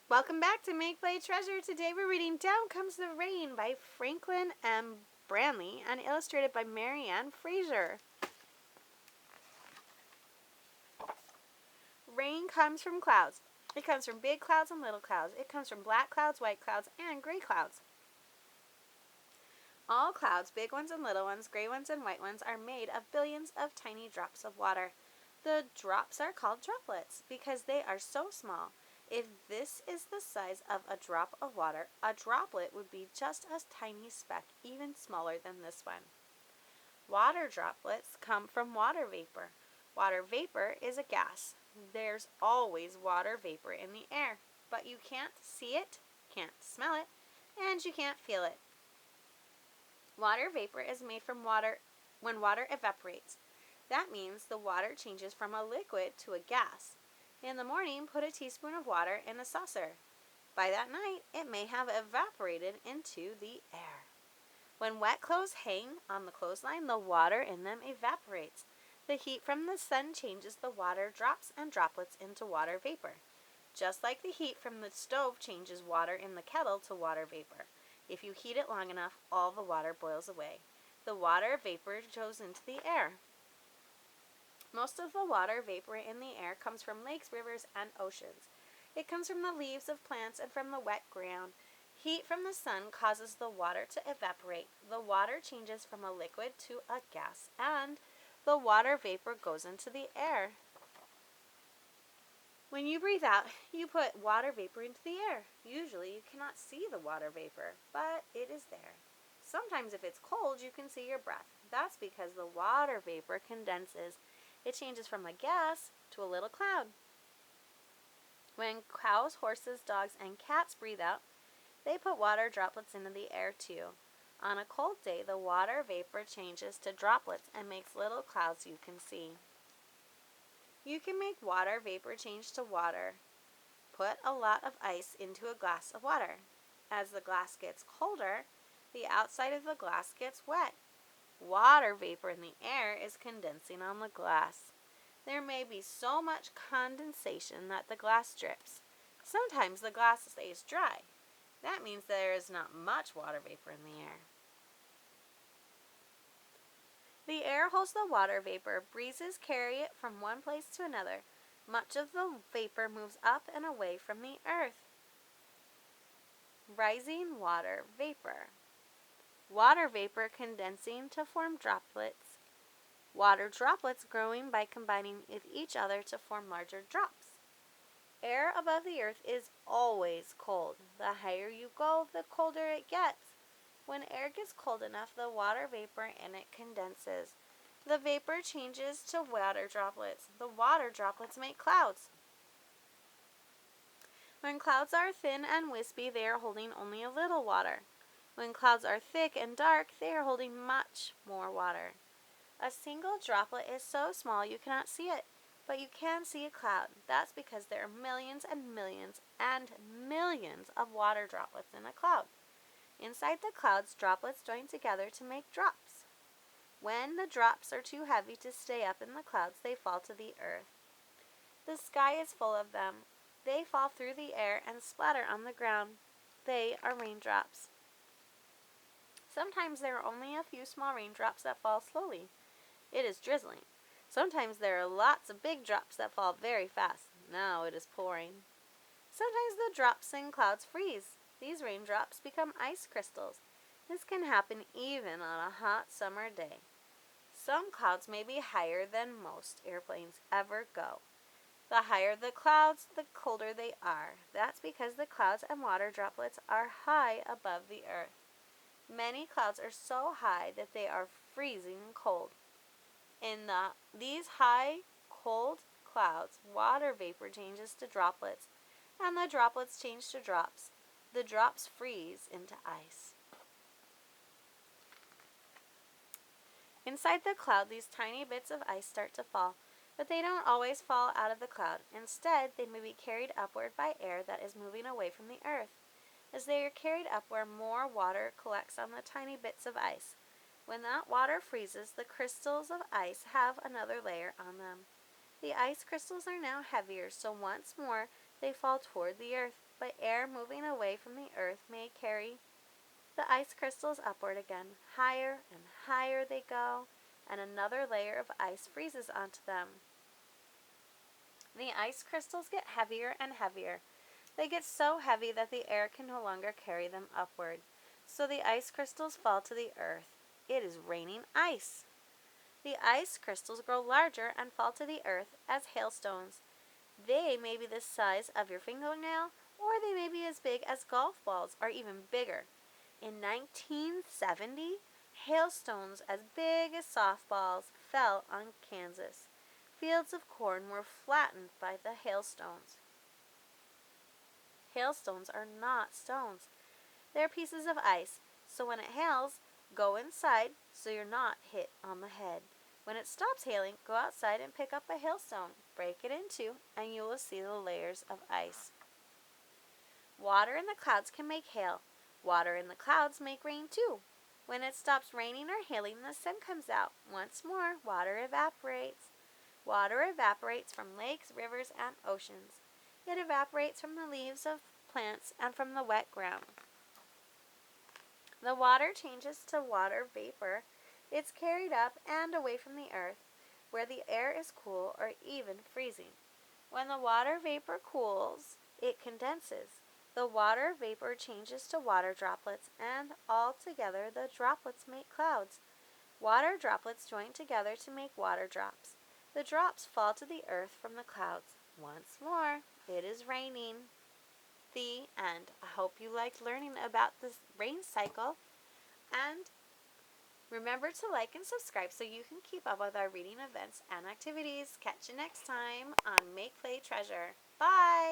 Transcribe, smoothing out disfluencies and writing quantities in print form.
Welcome back to Make Play Treasure. Today we're reading Down Comes the Rain by Franklin M. Branley and illustrated by Marianne Fraser. Rain comes from clouds. It comes from big clouds and little clouds. It comes from black clouds, white clouds, and gray clouds. All clouds, big ones and little ones, gray ones and white ones, are made of billions of tiny drops of water. The drops are called droplets because they are so small. If this is the size of a drop of water, a droplet would be just a tiny speck, even smaller than this one. Water droplets come from water vapor. Water vapor is a gas. There's always water vapor in the air, but you can't see it, can't smell it, and you can't feel it. Water vapor is made from water when water evaporates. That means the water changes from a liquid to a gas. In the morning, put a teaspoon of water in a saucer. By that night, it may have evaporated into the air. When wet clothes hang on the clothesline, the water in them evaporates. The heat from the sun changes the water drops and droplets into water vapor. Just like the heat from the stove changes water in the kettle to water vapor. If you heat it long enough, all the water boils away. The water vapor goes into the air. Most of the water vapor in the air comes from lakes, rivers, and oceans. It comes from the leaves of plants and from the wet ground. Heat from the sun causes the water to evaporate. The water changes from a liquid to a gas, and the water vapor goes into the air. When you breathe out, you put water vapor into the air. Usually you cannot see the water vapor, but it is there. Sometimes if it's cold, you can see your breath. That's because the water vapor condenses. It changes from a gas to a little cloud. When cows, horses, dogs, and cats breathe out, they put water droplets into the air too. On a cold day, the water vapor changes to droplets and makes little clouds you can see. You can make water vapor change to water. Put a lot of ice into a glass of water. As the glass gets colder, the outside of the glass gets wet. Water vapor in the air is condensing on the glass. There may be so much condensation that the glass drips. Sometimes the glass stays dry. That means there is not much water vapor in the air. The air holds the water vapor. Breezes carry it from one place to another. Much of the vapor moves up and away from the earth. Rising water vapor. Water vapor condensing to form droplets. Water droplets growing by combining with each other to form larger drops. Air above the earth is always cold. The higher you go, the colder it gets. When air gets cold enough, the water vapor in it condenses. The vapor changes to water droplets. The water droplets make clouds. When clouds are thin and wispy, they are holding only a little water. When clouds are thick and dark, they are holding much more water. A single droplet is so small you cannot see it, but you can see a cloud. That's because there are millions and millions and millions of water droplets in a cloud. Inside the clouds, droplets join together to make drops. When the drops are too heavy to stay up in the clouds, they fall to the earth. The sky is full of them. They fall through the air and splatter on the ground. They are raindrops. Sometimes there are only a few small raindrops that fall slowly. It is drizzling. Sometimes there are lots of big drops that fall very fast. Now it is pouring. Sometimes the drops in clouds freeze. These raindrops become ice crystals. This can happen even on a hot summer day. Some clouds may be higher than most airplanes ever go. The higher the clouds, the colder they are. That's because the clouds and water droplets are high above the earth. Many clouds are so high that they are freezing cold. In these high, cold clouds, water vapor changes to droplets, and the droplets change to drops. The drops freeze into ice. Inside the cloud, these tiny bits of ice start to fall, but they don't always fall out of the cloud. Instead, they may be carried upward by air that is moving away from the earth. As they are carried upward, more water collects on the tiny bits of ice. When that water freezes, the crystals of ice have another layer on them. The ice crystals are now heavier, so once more They fall toward the earth, but air moving away from the earth may carry the ice crystals upward again. Higher and higher they go, and another layer of ice freezes onto them. The ice crystals get heavier and heavier. They get so heavy that the air can no longer carry them upward. So the ice crystals fall to the earth. It is raining ice. The ice crystals grow larger and fall to the earth as hailstones. They may be the size of your fingernail, or they may be as big as golf balls, or even bigger. In 1970, hailstones as big as softballs fell on Kansas. Fields of corn were flattened by the hailstones. Hailstones are not stones. They're pieces of ice, so when it hails, go inside so you're not hit on the head. When it stops hailing, go outside and pick up a hailstone, break it in two, and you will see the layers of ice. Water in the clouds can make hail. Water in the clouds make rain too. When it stops raining or hailing, the sun comes out. Once more, water evaporates. Water evaporates from lakes, rivers, and oceans. It evaporates from the leaves of plants and from the wet ground. The water changes to water vapor. It's carried up and away from the earth, where the air is cool or even freezing. When the water vapor cools, it condenses. The water vapor changes to water droplets, and all together the droplets make clouds. Water droplets join together to make water drops. The drops fall to the earth from the clouds. Once more, it is raining. The end. I hope you liked learning about this rain cycle, and remember to like and subscribe so you can keep up with our reading events and activities. Catch you next time on Make Play Treasure. Bye!